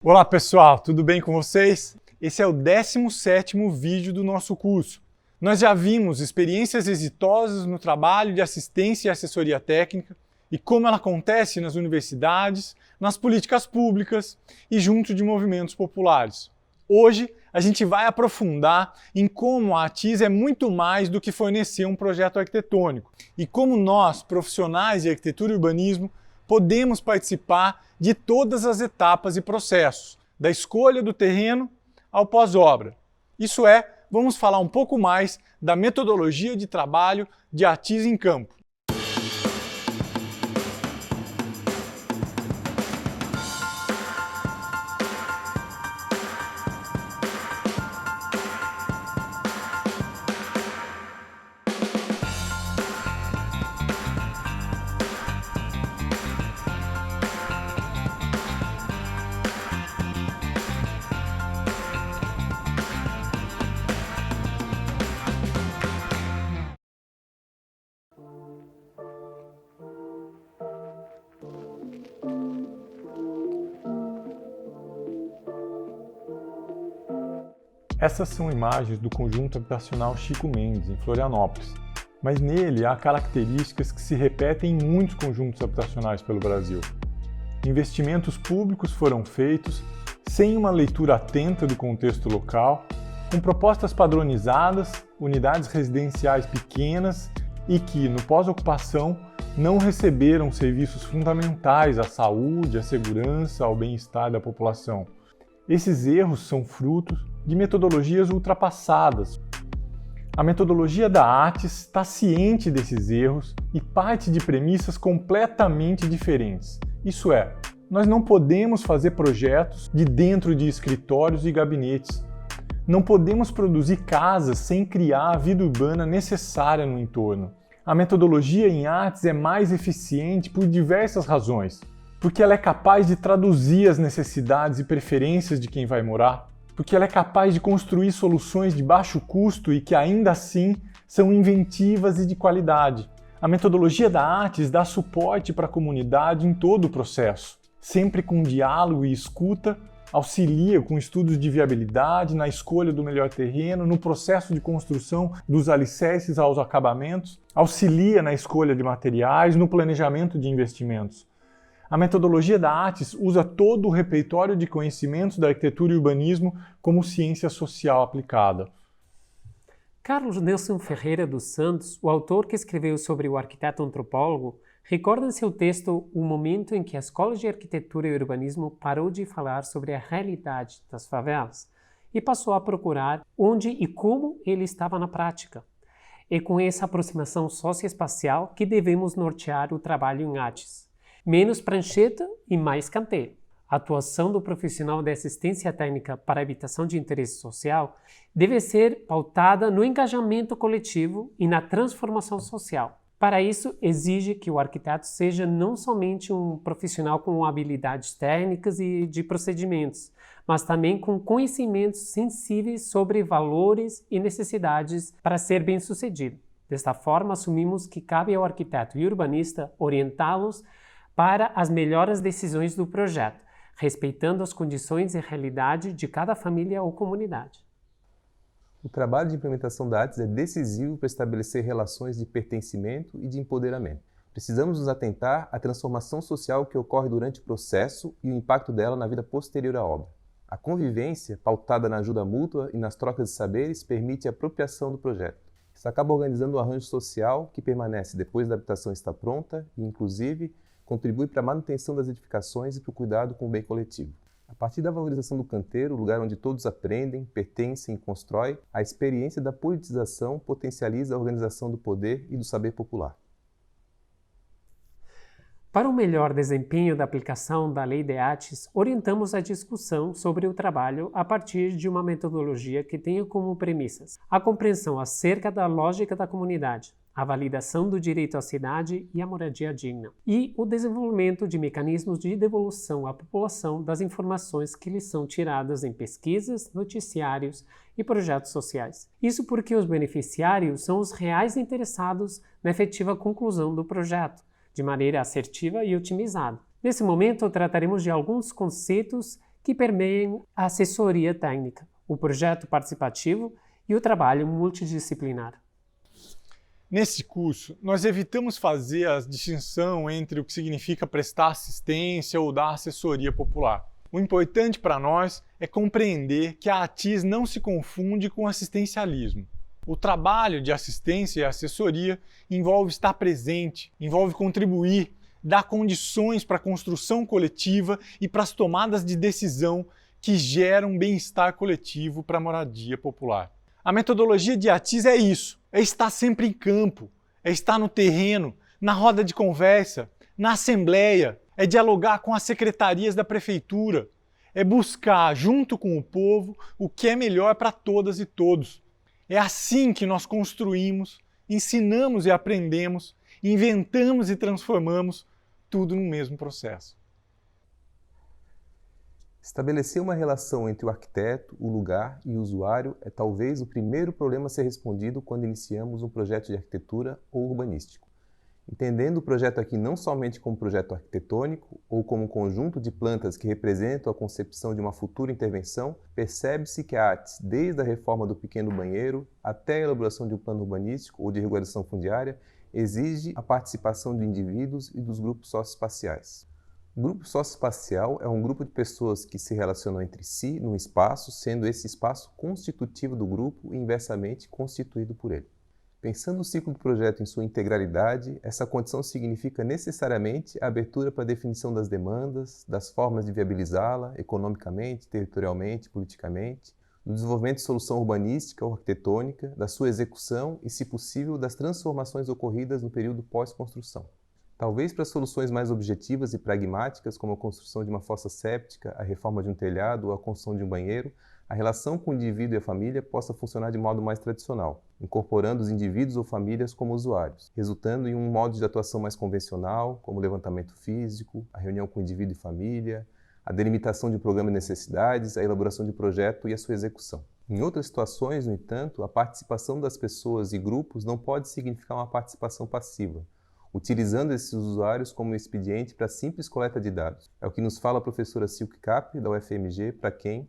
Olá pessoal, tudo bem com vocês? Esse é o 17º vídeo do nosso curso. Nós já vimos experiências exitosas no trabalho de assistência e assessoria técnica e como ela acontece nas universidades, nas políticas públicas e junto de movimentos populares. Hoje a gente vai aprofundar em como a ATIS é muito mais do que fornecer um projeto arquitetônico e como nós, profissionais de arquitetura e urbanismo, podemos participar de todas as etapas e processos, da escolha do terreno ao pós-obra. Isso é, vamos falar um pouco mais da metodologia de trabalho de ATIS em campo. Essas são imagens do conjunto habitacional Chico Mendes, em Florianópolis, mas nele há características que se repetem em muitos conjuntos habitacionais pelo Brasil. Investimentos públicos foram feitos sem uma leitura atenta do contexto local, com propostas padronizadas, unidades residenciais pequenas e que, no pós-ocupação, não receberam serviços fundamentais à saúde, à segurança, ao bem-estar da população. Esses erros são frutos de metodologias ultrapassadas. A metodologia da ATIS está ciente desses erros e parte de premissas completamente diferentes. Isso é, nós não podemos fazer projetos de dentro de escritórios e gabinetes. Não podemos produzir casas sem criar a vida urbana necessária no entorno. A metodologia em ATIS é mais eficiente por diversas razões. Porque ela é capaz de traduzir as necessidades e preferências de quem vai morar, porque ela é capaz de construir soluções de baixo custo e que ainda assim são inventivas e de qualidade. A metodologia da ATIS dá suporte para a comunidade em todo o processo, sempre com diálogo e escuta, auxilia com estudos de viabilidade, na escolha do melhor terreno, no processo de construção dos alicerces aos acabamentos, auxilia na escolha de materiais, no planejamento de investimentos. A metodologia da ATIS usa todo o repertório de conhecimentos da arquitetura e urbanismo como ciência social aplicada. Carlos Nelson Ferreira dos Santos, o autor que escreveu sobre o arquiteto antropólogo, recorda em seu texto o momento em que a Escola de Arquitetura e Urbanismo parou de falar sobre a realidade das favelas e passou a procurar onde e como ele estava na prática. É com essa aproximação socioespacial que devemos nortear o trabalho em ATIS. Menos prancheta e mais canteiro. A atuação do profissional de assistência técnica para habitação de interesse social deve ser pautada no engajamento coletivo e na transformação social. Para isso, exige que o arquiteto seja não somente um profissional com habilidades técnicas e de procedimentos, mas também com conhecimentos sensíveis sobre valores e necessidades para ser bem-sucedido. Desta forma, assumimos que cabe ao arquiteto e urbanista orientá-los para as melhores decisões do projeto, respeitando as condições e realidade de cada família ou comunidade. O trabalho de implementação da ATIS é decisivo para estabelecer relações de pertencimento e de empoderamento. Precisamos nos atentar à transformação social que ocorre durante o processo e o impacto dela na vida posterior à obra. A convivência, pautada na ajuda mútua e nas trocas de saberes, permite a apropriação do projeto. Isso acaba organizando um arranjo social que permanece depois da habitação estar pronta e, inclusive, contribui para a manutenção das edificações e para o cuidado com o bem coletivo. A partir da valorização do canteiro, lugar onde todos aprendem, pertencem e constroem, a experiência da politização potencializa a organização do poder e do saber popular. Para o melhor desempenho da aplicação da Lei de ATIS, orientamos a discussão sobre o trabalho a partir de uma metodologia que tenha como premissas a compreensão acerca da lógica da comunidade, a validação do direito à cidade e à moradia digna, e o desenvolvimento de mecanismos de devolução à população das informações que lhes são tiradas em pesquisas, noticiários e projetos sociais. Isso porque os beneficiários são os reais interessados na efetiva conclusão do projeto, de maneira assertiva e otimizada. Nesse momento, trataremos de alguns conceitos que permeiam a assessoria técnica, o projeto participativo e o trabalho multidisciplinar. Nesse curso, nós evitamos fazer a distinção entre o que significa prestar assistência ou dar assessoria popular. O importante para nós é compreender que a ATIS não se confunde com assistencialismo. O trabalho de assistência e assessoria envolve estar presente, envolve contribuir, dar condições para a construção coletiva e para as tomadas de decisão que geram bem-estar coletivo para a moradia popular. A metodologia de ATIS é isso, é estar sempre em campo, é estar no terreno, na roda de conversa, na assembleia, é dialogar com as secretarias da prefeitura, é buscar, junto com o povo, o que é melhor para todas e todos. É assim que nós construímos, ensinamos e aprendemos, inventamos e transformamos tudo no mesmo processo. Estabelecer uma relação entre o arquiteto, o lugar e o usuário é talvez o primeiro problema a ser respondido quando iniciamos um projeto de arquitetura ou urbanístico. Entendendo o projeto aqui não somente como projeto arquitetônico ou como um conjunto de plantas que representam a concepção de uma futura intervenção, percebe-se que a ATIS, desde a reforma do pequeno banheiro até a elaboração de um plano urbanístico ou de regulação fundiária, exige a participação de indivíduos e dos grupos socioespaciais. O grupo socioespacial é um grupo de pessoas que se relacionam entre si num espaço, sendo esse espaço constitutivo do grupo e inversamente constituído por ele. Pensando o ciclo do projeto em sua integralidade, essa condição significa necessariamente a abertura para a definição das demandas, das formas de viabilizá-la economicamente, territorialmente, politicamente, do desenvolvimento de solução urbanística ou arquitetônica, da sua execução e, se possível, das transformações ocorridas no período pós-construção. Talvez para soluções mais objetivas e pragmáticas, como a construção de uma fossa séptica, a reforma de um telhado ou a construção de um banheiro, a relação com o indivíduo e a família possa funcionar de modo mais tradicional, incorporando os indivíduos ou famílias como usuários, resultando em um modo de atuação mais convencional, como o levantamento físico, a reunião com o indivíduo e família, a delimitação de um programa de necessidades, a elaboração de projeto e a sua execução. Em outras situações, no entanto, a participação das pessoas e grupos não pode significar uma participação passiva, utilizando esses usuários como um expediente para simples coleta de dados. É o que nos fala a professora Silke Capri, da UFMG, para quem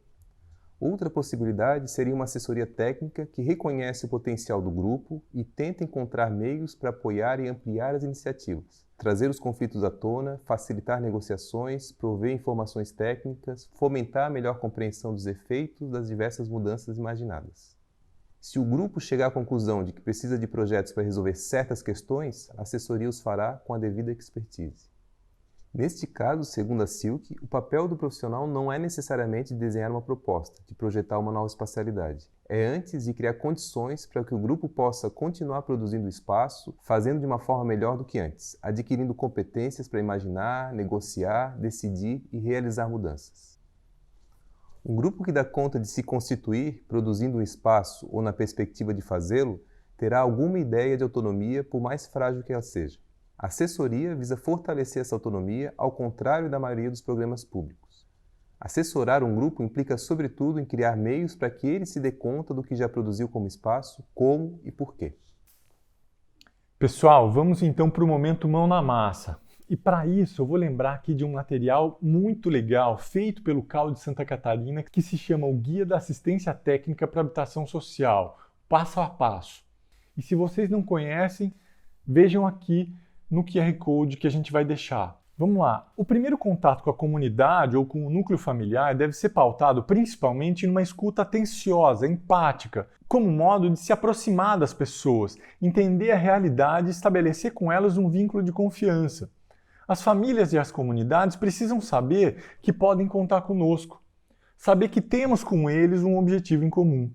outra possibilidade seria uma assessoria técnica que reconhece o potencial do grupo e tenta encontrar meios para apoiar e ampliar as iniciativas, trazer os conflitos à tona, facilitar negociações, prover informações técnicas, fomentar a melhor compreensão dos efeitos das diversas mudanças imaginadas. Se o grupo chegar à conclusão de que precisa de projetos para resolver certas questões, a assessoria os fará com a devida expertise. Neste caso, segundo a Silke, o papel do profissional não é necessariamente de desenhar uma proposta, de projetar uma nova espacialidade. É antes de criar condições para que o grupo possa continuar produzindo espaço, fazendo de uma forma melhor do que antes, adquirindo competências para imaginar, negociar, decidir e realizar mudanças. Um grupo que dá conta de se constituir, produzindo um espaço ou na perspectiva de fazê-lo, terá alguma ideia de autonomia, por mais frágil que ela seja. A assessoria visa fortalecer essa autonomia, ao contrário da maioria dos programas públicos. Assessorar um grupo implica, sobretudo, em criar meios para que ele se dê conta do que já produziu como espaço, como e por quê. Pessoal, vamos então para o momento mão na massa. E para isso eu vou lembrar aqui de um material muito legal feito pelo CAU de Santa Catarina que se chama o Guia da Assistência Técnica para Habitação Social, passo a passo. E se vocês não conhecem, vejam aqui no QR Code que a gente vai deixar. Vamos lá. O primeiro contato com a comunidade ou com o núcleo familiar deve ser pautado principalmente numa escuta atenciosa, empática, como modo de se aproximar das pessoas, entender a realidade e estabelecer com elas um vínculo de confiança. As famílias e as comunidades precisam saber que podem contar conosco, saber que temos com eles um objetivo em comum.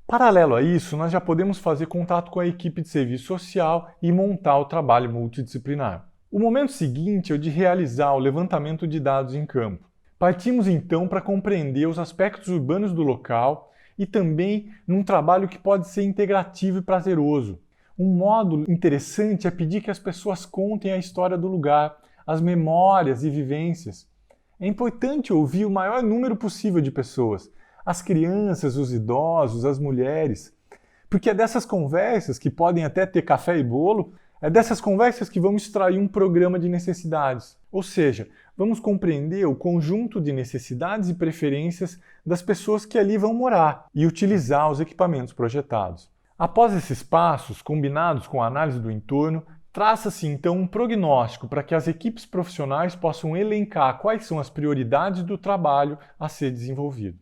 Paralelo a isso, nós já podemos fazer contato com a equipe de serviço social e montar o trabalho multidisciplinar. O momento seguinte é o de realizar o levantamento de dados em campo. Partimos então para compreender os aspectos urbanos do local e também num trabalho que pode ser integrativo e prazeroso. Um modo interessante é pedir que as pessoas contem a história do lugar, as memórias e vivências. É importante ouvir o maior número possível de pessoas, as crianças, os idosos, as mulheres, porque é dessas conversas, que podem até ter café e bolo, é dessas conversas que vamos extrair um programa de necessidades. Ou seja, vamos compreender o conjunto de necessidades e preferências das pessoas que ali vão morar e utilizar os equipamentos projetados. Após esses passos, combinados com a análise do entorno, traça-se então um prognóstico para que as equipes profissionais possam elencar quais são as prioridades do trabalho a ser desenvolvido.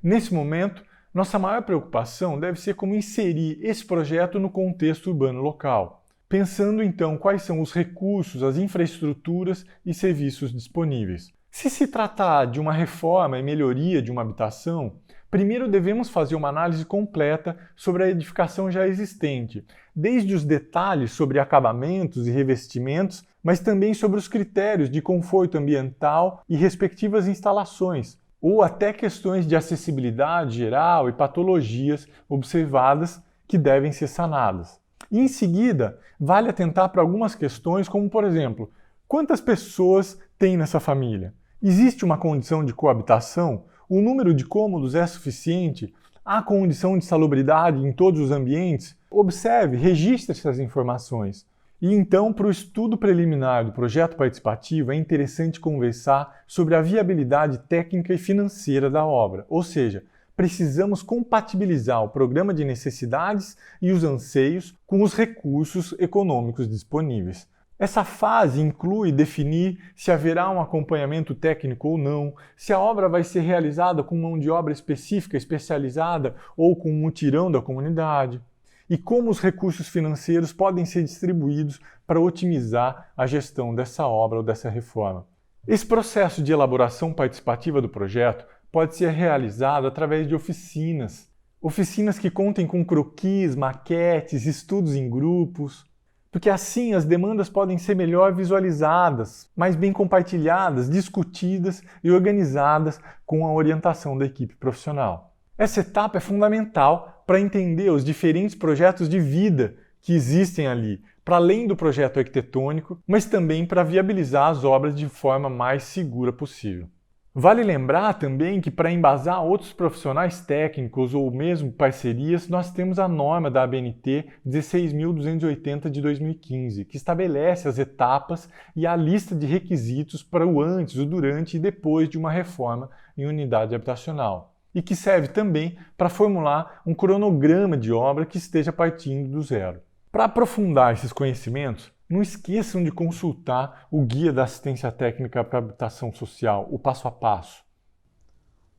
Nesse momento, nossa maior preocupação deve ser como inserir esse projeto no contexto urbano local, pensando então quais são os recursos, as infraestruturas e serviços disponíveis. Se se tratar de uma reforma e melhoria de uma habitação, primeiro devemos fazer uma análise completa sobre a edificação já existente, desde os detalhes sobre acabamentos e revestimentos, mas também sobre os critérios de conforto ambiental e respectivas instalações, ou até questões de acessibilidade geral e patologias observadas que devem ser sanadas. E em seguida, vale atentar para algumas questões como, por exemplo, quantas pessoas tem nessa família? Existe uma condição de coabitação? O número de cômodos é suficiente? Há condição de salubridade em todos os ambientes? Observe, registre essas informações. E então, para o estudo preliminar do projeto participativo, é interessante conversar sobre a viabilidade técnica e financeira da obra, ou seja, precisamos compatibilizar o programa de necessidades e os anseios com os recursos econômicos disponíveis. Essa fase inclui definir se haverá um acompanhamento técnico ou não, se a obra vai ser realizada com mão de obra específica, especializada ou com um mutirão da comunidade, e como os recursos financeiros podem ser distribuídos para otimizar a gestão dessa obra ou dessa reforma. Esse processo de elaboração participativa do projeto pode ser realizado através de oficinas que contem com croquis, maquetes, estudos em grupos, porque assim as demandas podem ser melhor visualizadas, mais bem compartilhadas, discutidas e organizadas com a orientação da equipe profissional. Essa etapa é fundamental para entender os diferentes projetos de vida que existem ali, para além do projeto arquitetônico, mas também para viabilizar as obras de forma mais segura possível. Vale lembrar também que para embasar outros profissionais técnicos ou mesmo parcerias, nós temos a norma da ABNT 16.280 de 2015, que estabelece as etapas e a lista de requisitos para o antes, o durante e depois de uma reforma em unidade habitacional, e que serve também para formular um cronograma de obra que esteja partindo do zero. Para aprofundar esses conhecimentos, não esqueçam de consultar o Guia da Assistência Técnica para a Habitação Social, o passo a passo.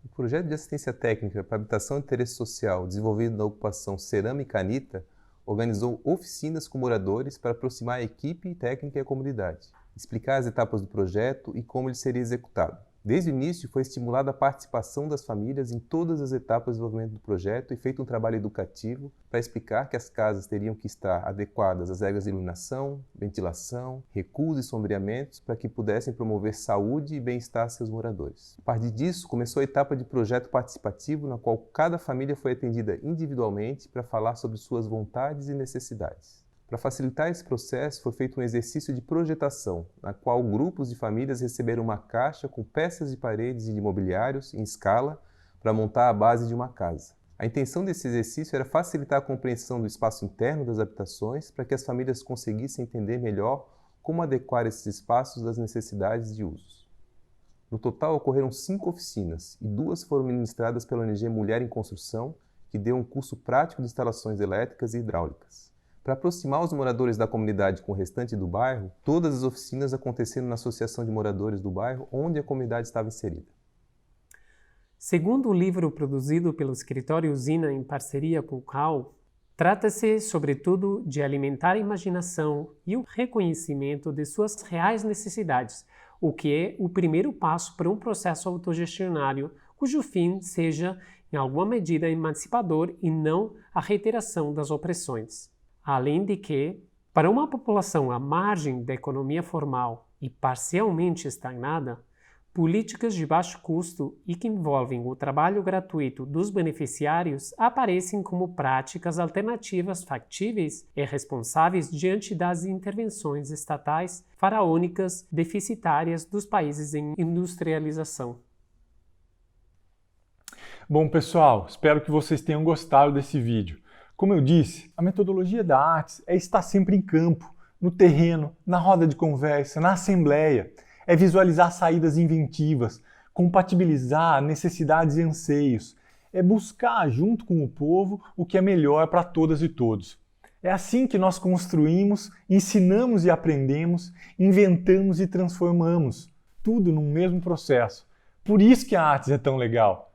O projeto de assistência técnica para habitação de interesse social, desenvolvido na ocupação Cerâmica Anita, organizou oficinas com moradores para aproximar a equipe técnica e a comunidade, explicar as etapas do projeto e como ele seria executado. Desde o início, foi estimulada a participação das famílias em todas as etapas do desenvolvimento do projeto e feito um trabalho educativo para explicar que as casas teriam que estar adequadas às regras de iluminação, ventilação, recuos e sombreamentos para que pudessem promover saúde e bem-estar a seus moradores. A partir disso, começou a etapa de projeto participativo, na qual cada família foi atendida individualmente para falar sobre suas vontades e necessidades. Para facilitar esse processo, foi feito um exercício de projetação, na qual grupos de famílias receberam uma caixa com peças de paredes e de mobiliários em escala para montar a base de uma casa. A intenção desse exercício era facilitar a compreensão do espaço interno das habitações para que as famílias conseguissem entender melhor como adequar esses espaços às necessidades de usos. No total, ocorreram 5 oficinas e 2 foram ministradas pela ONG Mulher em Construção, que deu um curso prático de instalações elétricas e hidráulicas. Para aproximar os moradores da comunidade com o restante do bairro, todas as oficinas aconteceram na Associação de Moradores do Bairro, onde a comunidade estava inserida. Segundo o livro produzido pelo Escritório Usina em parceria com o CAU, trata-se, sobretudo, de alimentar a imaginação e o reconhecimento de suas reais necessidades, o que é o primeiro passo para um processo autogestionário, cujo fim seja, em alguma medida, emancipador e não a reiteração das opressões. Além de que, para uma população à margem da economia formal e parcialmente estagnada, políticas de baixo custo e que envolvem o trabalho gratuito dos beneficiários aparecem como práticas alternativas factíveis e responsáveis diante das intervenções estatais faraônicas deficitárias dos países em industrialização. Bom, pessoal, espero que vocês tenham gostado desse vídeo. Como eu disse, a metodologia da ARTES é estar sempre em campo, no terreno, na roda de conversa, na assembleia. é visualizar saídas inventivas, compatibilizar necessidades e anseios, é buscar junto com o povo o que é melhor para todas e todos. É assim que nós construímos, ensinamos e aprendemos, inventamos e transformamos, tudo num mesmo processo. Por isso que a Artes é tão legal.